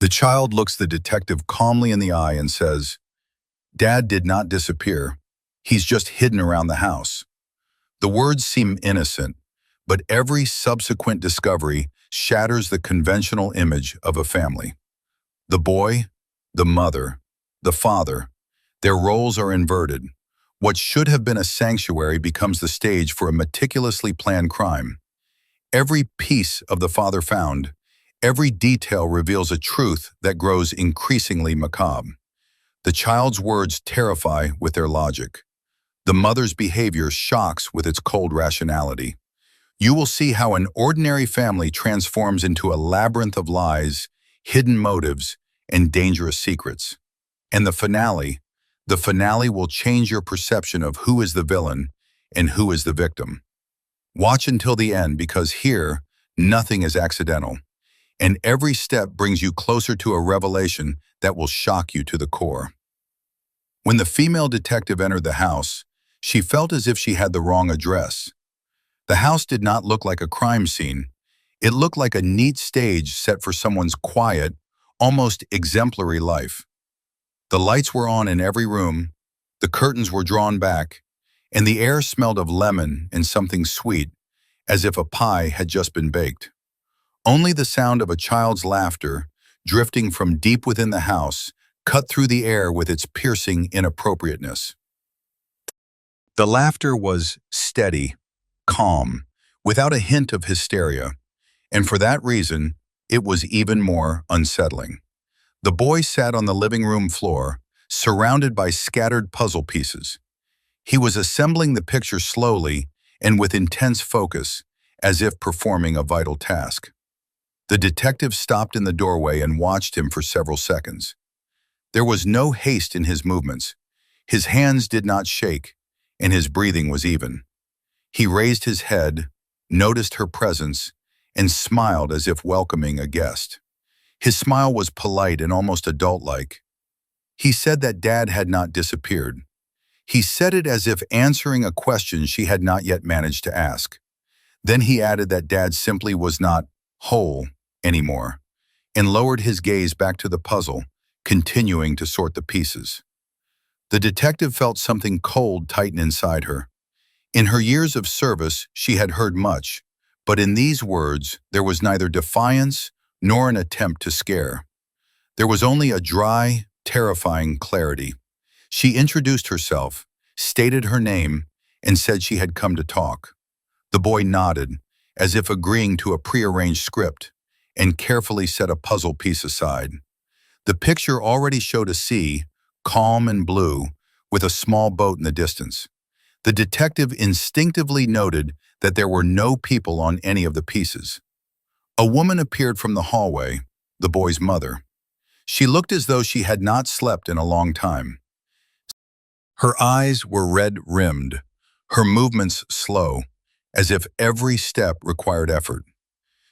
The child looks the detective calmly in the eye and says, "Dad did not disappear. He's just hidden around the house." The words seem innocent, but every subsequent discovery shatters the conventional image of a family. The boy, the mother, the father, their roles are inverted. What should have been a sanctuary becomes the stage for a meticulously planned crime. Every piece of the father found, every detail reveals a truth that grows increasingly macabre. The child's words terrify with their logic. The mother's behavior shocks with its cold rationality. You will see how an ordinary family transforms into a labyrinth of lies, hidden motives, and dangerous secrets. And the finale will change your perception of who is the villain and who is the victim. Watch until the end because here, nothing is accidental, and every step brings you closer to a revelation that will shock you to the core. When the female detective entered the house, she felt as if she had the wrong address. The house did not look like a crime scene. It looked like a neat stage set for someone's quiet, almost exemplary life. The lights were on in every room, the curtains were drawn back, and the air smelled of lemon and something sweet, as if a pie had just been baked. Only the sound of a child's laughter, drifting from deep within the house, cut through the air with its piercing inappropriateness. The laughter was steady, calm, without a hint of hysteria, and for that reason, it was even more unsettling. The boy sat on the living room floor, surrounded by scattered puzzle pieces. He was assembling the picture slowly and with intense focus, as if performing a vital task. The detective stopped in the doorway and watched him for several seconds. There was no haste in his movements. His hands did not shake, and his breathing was even. He raised his head, noticed her presence, and smiled as if welcoming a guest. His smile was polite and almost adult-like. He said that Dad had not disappeared. He said it as if answering a question she had not yet managed to ask. Then he added that Dad simply was not whole anymore, and lowered his gaze back to the puzzle, continuing to sort the pieces. The detective felt something cold tighten inside her. In her years of service, she had heard much, but in these words, there was neither defiance nor an attempt to scare. There was only a dry, terrifying clarity. She introduced herself, stated her name, and said she had come to talk. The boy nodded, as if agreeing to a prearranged script, and carefully set a puzzle piece aside. The picture already showed a sea, calm and blue, with a small boat in the distance. The detective instinctively noted that there were no people on any of the pieces. A woman appeared from the hallway, the boy's mother. She looked as though she had not slept in a long time. Her eyes were red-rimmed, her movements slow, as if every step required effort.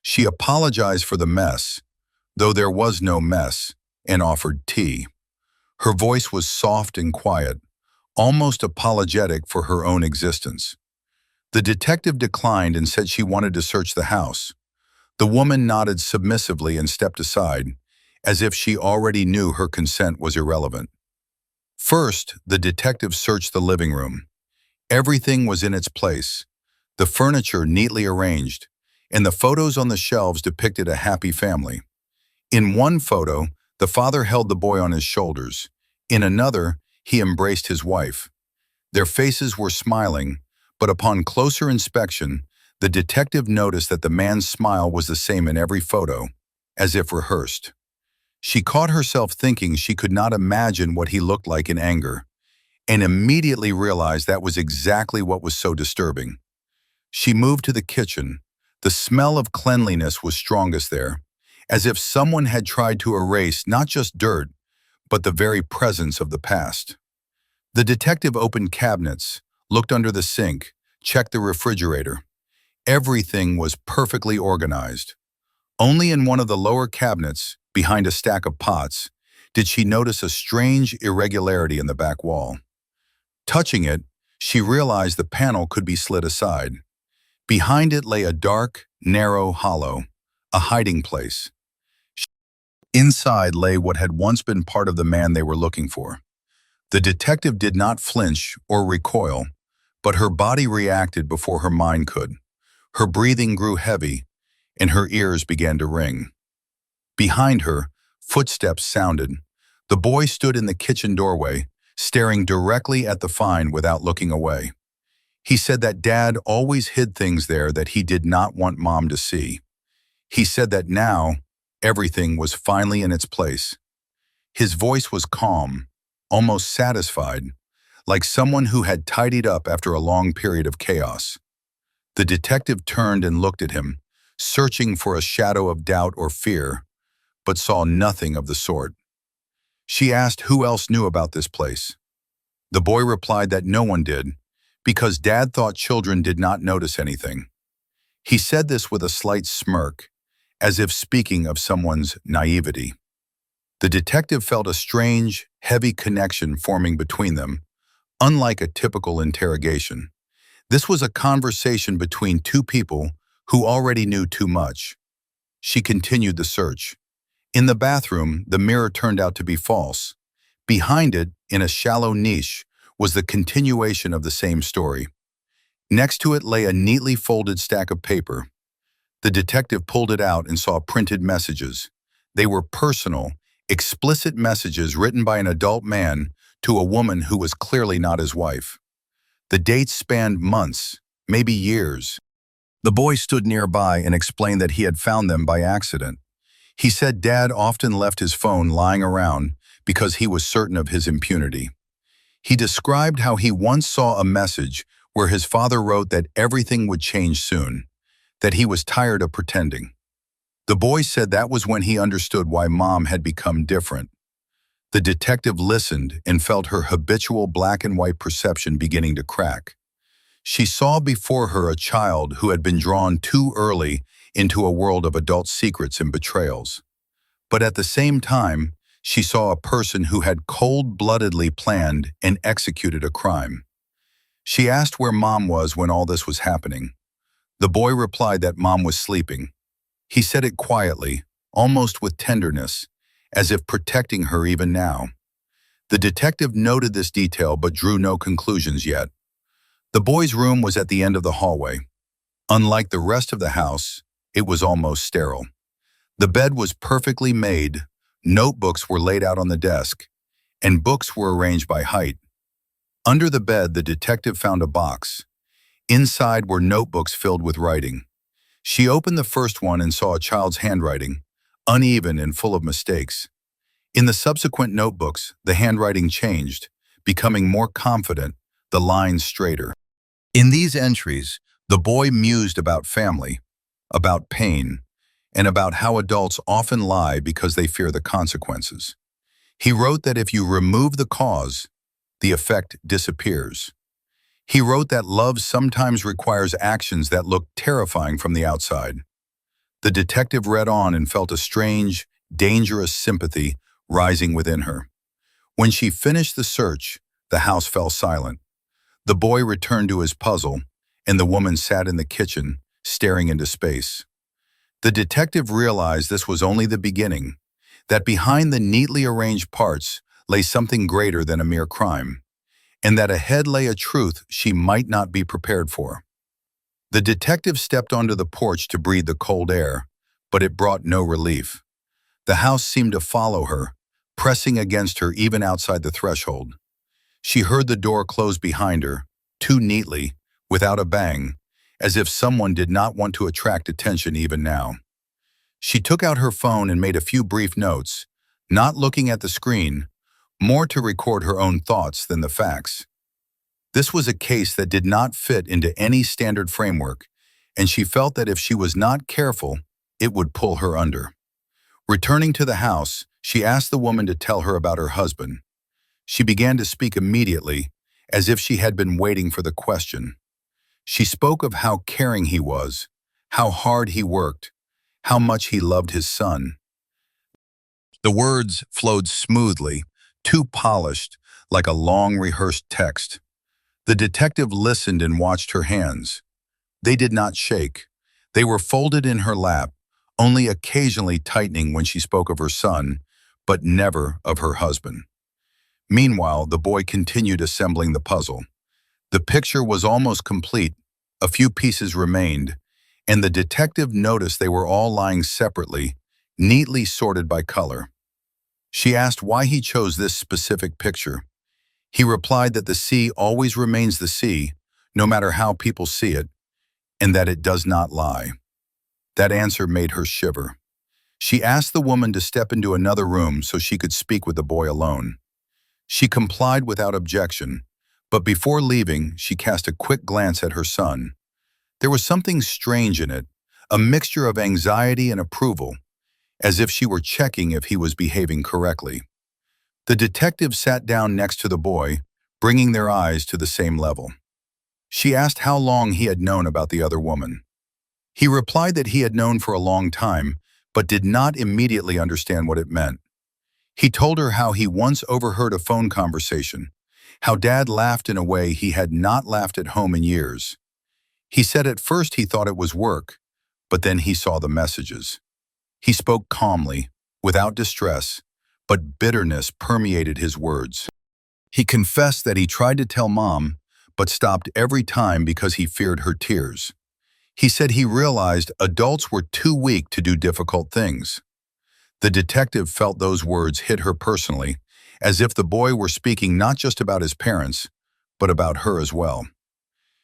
She apologized for the mess, though there was no mess, and offered tea. Her voice was soft and quiet, almost apologetic for her own existence. The detective declined and said she wanted to search the house. The woman nodded submissively and stepped aside, as if she already knew her consent was irrelevant. First, the detective searched the living room. Everything was in its place, the furniture neatly arranged, and the photos on the shelves depicted a happy family. In one photo, the father held the boy on his shoulders. In another, he embraced his wife. Their faces were smiling, but upon closer inspection, the detective noticed that the man's smile was the same in every photo, as if rehearsed. She caught herself thinking she could not imagine what he looked like in anger, and immediately realized that was exactly what was so disturbing. She moved to the kitchen. The smell of cleanliness was strongest there, as if someone had tried to erase not just dirt, but the very presence of the past. The detective opened cabinets, looked under the sink, checked the refrigerator. Everything was perfectly organized. Only in one of the lower cabinets, behind a stack of pots, did she notice a strange irregularity in the back wall. Touching it, she realized the panel could be slid aside. Behind it lay a dark, narrow hollow, a hiding place. Inside lay what had once been part of the man they were looking for. The detective did not flinch or recoil, but her body reacted before her mind could. Her breathing grew heavy, and her ears began to ring. Behind her, footsteps sounded. The boy stood in the kitchen doorway, staring directly at the find without looking away. He said that Dad always hid things there that he did not want Mom to see. He said that now, everything was finally in its place. His voice was calm, almost satisfied, like someone who had tidied up after a long period of chaos. The detective turned and looked at him, searching for a shadow of doubt or fear, but saw nothing of the sort. She asked who else knew about this place. The boy replied that no one did, because Dad thought children did not notice anything. He said this with a slight smirk, as if speaking of someone's naivety. The detective felt a strange, heavy connection forming between them, unlike a typical interrogation. This was a conversation between two people who already knew too much. She continued the search. In the bathroom, the mirror turned out to be false. Behind it, in a shallow niche, was the continuation of the same story. Next to it lay a neatly folded stack of paper. The detective pulled it out and saw printed messages. They were personal, explicit messages written by an adult man to a woman who was clearly not his wife. The dates spanned months, maybe years. The boy stood nearby and explained that he had found them by accident. He said Dad often left his phone lying around because he was certain of his impunity. He described how he once saw a message where his father wrote that everything would change soon, that he was tired of pretending. The boy said that was when he understood why Mom had become different. The detective listened and felt her habitual black and white perception beginning to crack. She saw before her a child who had been drawn too early into a world of adult secrets and betrayals. But at the same time, she saw a person who had cold-bloodedly planned and executed a crime. She asked where Mom was when all this was happening. The boy replied that Mom was sleeping. He said it quietly, almost with tenderness, as if protecting her even now. The detective noted this detail but drew no conclusions yet. The boy's room was at the end of the hallway. Unlike the rest of the house, it was almost sterile. The bed was perfectly made, notebooks were laid out on the desk, and books were arranged by height. Under the bed, the detective found a box. Inside were notebooks filled with writing. She opened the first one and saw a child's handwriting, uneven and full of mistakes. In the subsequent notebooks, the handwriting changed, becoming more confident, the lines straighter. In these entries, the boy mused about family, about pain, and about how adults often lie because they fear the consequences. He wrote that if you remove the cause, the effect disappears. He wrote that love sometimes requires actions that look terrifying from the outside. The detective read on and felt a strange, dangerous sympathy rising within her. When she finished the search, the house fell silent. The boy returned to his puzzle, and the woman sat in the kitchen, staring into space. The detective realized this was only the beginning, that behind the neatly arranged parts lay something greater than a mere crime, and that ahead lay a truth she might not be prepared for. The detective stepped onto the porch to breathe the cold air, but it brought no relief. The house seemed to follow her, pressing against her even outside the threshold. She heard the door close behind her, too neatly, without a bang, as if someone did not want to attract attention even now. She took out her phone and made a few brief notes, not looking at the screen, more to record her own thoughts than the facts. This was a case that did not fit into any standard framework, and she felt that if she was not careful, it would pull her under. Returning to the house, she asked the woman to tell her about her husband. She began to speak immediately, as if she had been waiting for the question. She spoke of how caring he was, how hard he worked, how much he loved his son. The words flowed smoothly, too polished, like a long rehearsed text. The detective listened and watched her hands. They did not shake. They were folded in her lap, only occasionally tightening when she spoke of her son, but never of her husband. Meanwhile, the boy continued assembling the puzzle. The picture was almost complete, a few pieces remained, and the detective noticed they were all lying separately, neatly sorted by color. She asked why he chose this specific picture. He replied that the sea always remains the sea, no matter how people see it, and that it does not lie. That answer made her shiver. She asked the woman to step into another room so she could speak with the boy alone. She complied without objection, but before leaving, she cast a quick glance at her son. There was something strange in it, a mixture of anxiety and approval, as if she were checking if he was behaving correctly. The detective sat down next to the boy, bringing their eyes to the same level. She asked how long he had known about the other woman. He replied that he had known for a long time, but did not immediately understand what it meant. He told her how he once overheard a phone conversation, how Dad laughed in a way he had not laughed at home in years. He said at first he thought it was work, but then he saw the messages. He spoke calmly, without distress, but bitterness permeated his words. He confessed that he tried to tell Mom, but stopped every time because he feared her tears. He said he realized adults were too weak to do difficult things. The detective felt those words hit her personally, as if the boy were speaking not just about his parents, but about her as well.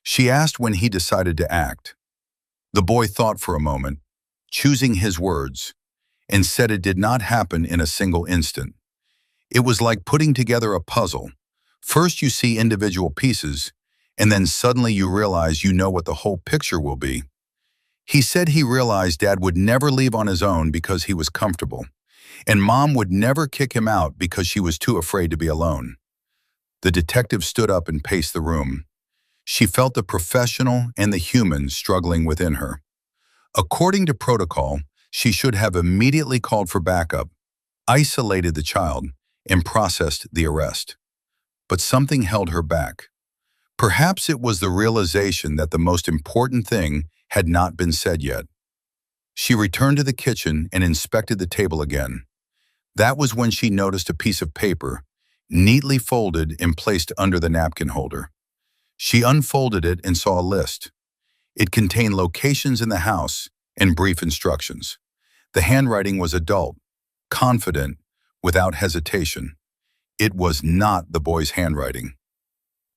She asked when he decided to act. The boy thought for a moment, choosing his words, and said it did not happen in a single instant. It was like putting together a puzzle. First you see individual pieces, and then suddenly you realize you know what the whole picture will be. He said he realized Dad would never leave on his own because he was comfortable, and Mom would never kick him out because she was too afraid to be alone. The detective stood up and paced the room. She felt the professional and the human struggling within her. According to protocol, she should have immediately called for backup, isolated the child, and processed the arrest. But something held her back. Perhaps it was the realization that the most important thing had not been said yet. She returned to the kitchen and inspected the table again. That was when she noticed a piece of paper, neatly folded and placed under the napkin holder. She unfolded it and saw a list. It contained locations in the house and brief instructions. The handwriting was adult, confident, without hesitation. It was not the boy's handwriting.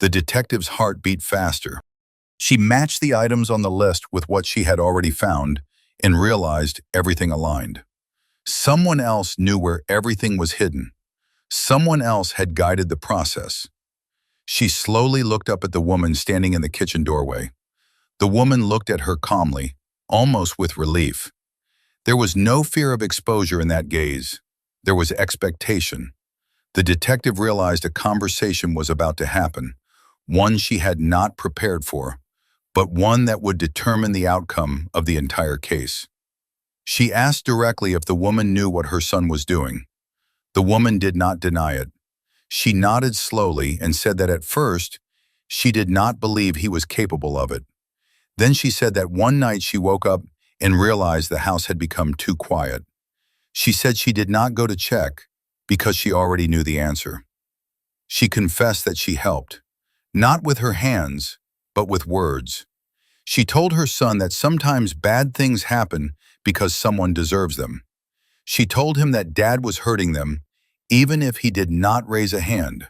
The detective's heart beat faster. She matched the items on the list with what she had already found and realized everything aligned. Someone else knew where everything was hidden. Someone else had guided the process. She slowly looked up at the woman standing in the kitchen doorway. The woman looked at her calmly, almost with relief. There was no fear of exposure in that gaze. There was expectation. The detective realized a conversation was about to happen, one she had not prepared for, but one that would determine the outcome of the entire case. She asked directly if the woman knew what her son was doing. The woman did not deny it. She nodded slowly and said that at first, she did not believe he was capable of it. Then she said that one night she woke up and realized the house had become too quiet. She said she did not go to check because she already knew the answer. She confessed that she helped, not with her hands, but with words. She told her son that sometimes bad things happen because someone deserves them. She told him that Dad was hurting them, even if he did not raise a hand.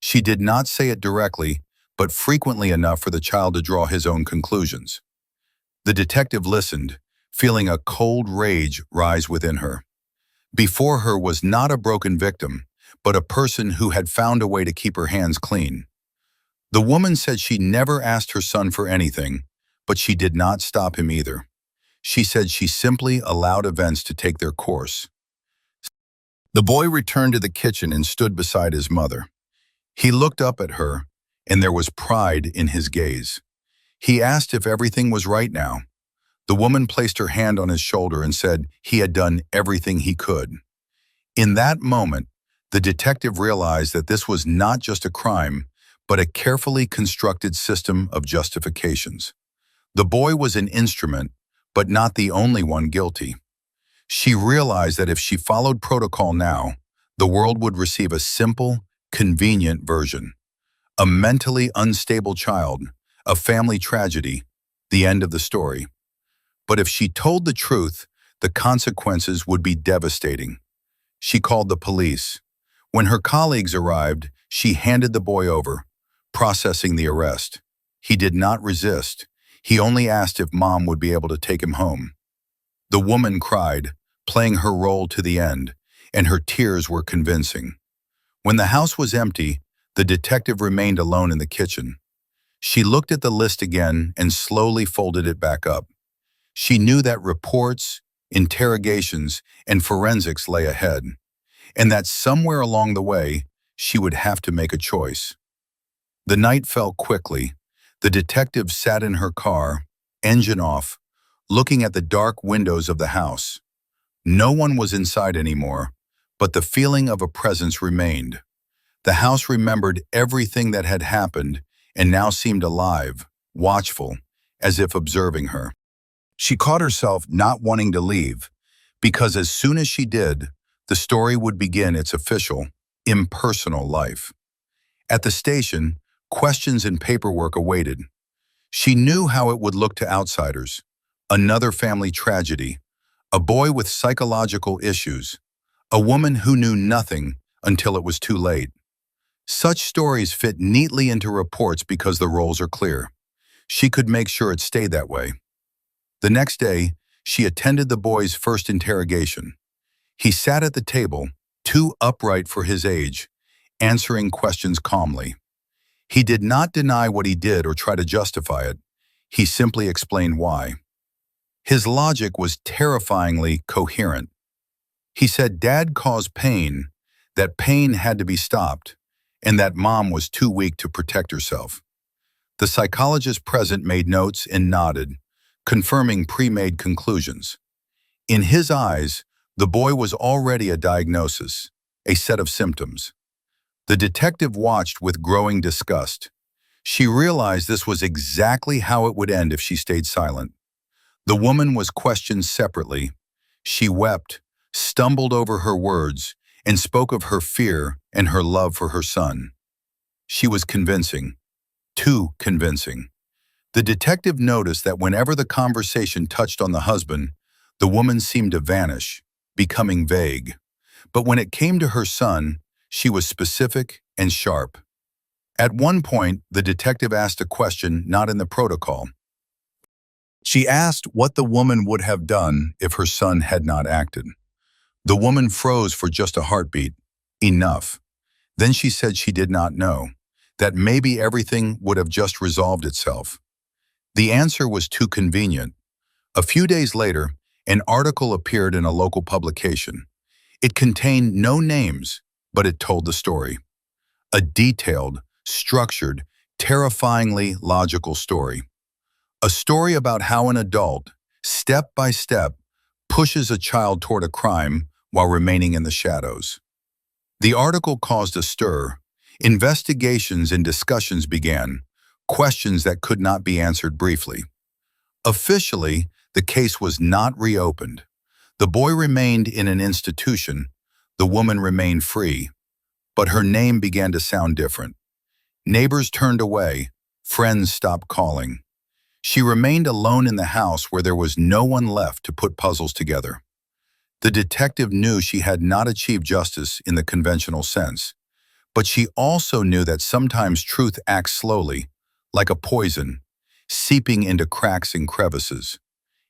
She did not say it directly, but frequently enough for the child to draw his own conclusions. The detective listened, feeling a cold rage rise within her. Before her was not a broken victim, but a person who had found a way to keep her hands clean. The woman said she never asked her son for anything, but she did not stop him either. She said she simply allowed events to take their course. The boy returned to the kitchen and stood beside his mother. He looked up at her, and there was pride in his gaze. He asked if everything was right now. The woman placed her hand on his shoulder and said he had done everything he could. In that moment, the detective realized that this was not just a crime, but a carefully constructed system of justifications. The boy was an instrument, but not the only one guilty. She realized that if she followed protocol now, the world would receive a simple, convenient version. A mentally unstable child, a family tragedy, the end of the story. But if she told the truth, the consequences would be devastating. She called the police. When her colleagues arrived, she handed the boy over, processing the arrest. He did not resist. He only asked if mom would be able to take him home. The woman cried, playing her role to the end, and her tears were convincing. When the house was empty, the detective remained alone in the kitchen. She looked at the list again and slowly folded it back up. She knew that reports, interrogations, and forensics lay ahead, and that somewhere along the way, she would have to make a choice. The night fell quickly. The detective sat in her car, engine off, looking at the dark windows of the house. No one was inside anymore, but the feeling of a presence remained. The house remembered everything that had happened and now seemed alive, watchful, as if observing her. She caught herself not wanting to leave, because as soon as she did, the story would begin its official, impersonal life. At the station, questions and paperwork awaited. She knew how it would look to outsiders. Another family tragedy, a boy with psychological issues, a woman who knew nothing until it was too late. Such stories fit neatly into reports because the roles are clear. She could make sure it stayed that way. The next day, she attended the boy's first interrogation. He sat at the table, too upright for his age, answering questions calmly. He did not deny what he did or try to justify it. He simply explained why. His logic was terrifyingly coherent. He said Dad caused pain, that pain had to be stopped, and that Mom was too weak to protect herself. The psychologist present made notes and nodded, confirming pre-made conclusions. In his eyes, the boy was already a diagnosis, a set of symptoms. The detective watched with growing disgust. She realized this was exactly how it would end if she stayed silent. The woman was questioned separately. She wept, stumbled over her words, and spoke of her fear and her love for her son. She was convincing, too convincing. The detective noticed that whenever the conversation touched on the husband, the woman seemed to vanish, becoming vague. But when it came to her son, she was specific and sharp. At one point, the detective asked a question not in the protocol. She asked what the woman would have done if her son had not acted. The woman froze for just a heartbeat. Enough. Then she said she did not know, that maybe everything would have just resolved itself. The answer was too convenient. A few days later, an article appeared in a local publication. It contained no names, but it told the story. A detailed, structured, terrifyingly logical story. A story about how an adult, step by step, pushes a child toward a crime while remaining in the shadows. The article caused a stir. Investigations and discussions began, questions that could not be answered briefly. Officially, the case was not reopened. The boy remained in an institution. The woman remained free. But her name began to sound different. Neighbors turned away. Friends stopped calling. She remained alone in the house where there was no one left to put puzzles together. The detective knew she had not achieved justice in the conventional sense, but she also knew that sometimes truth acts slowly, like a poison, seeping into cracks and crevices.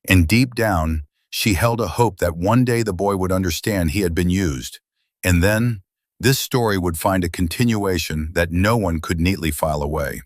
And deep down, she held a hope that one day the boy would understand he had been used, and then this story would find a continuation that no one could neatly file away.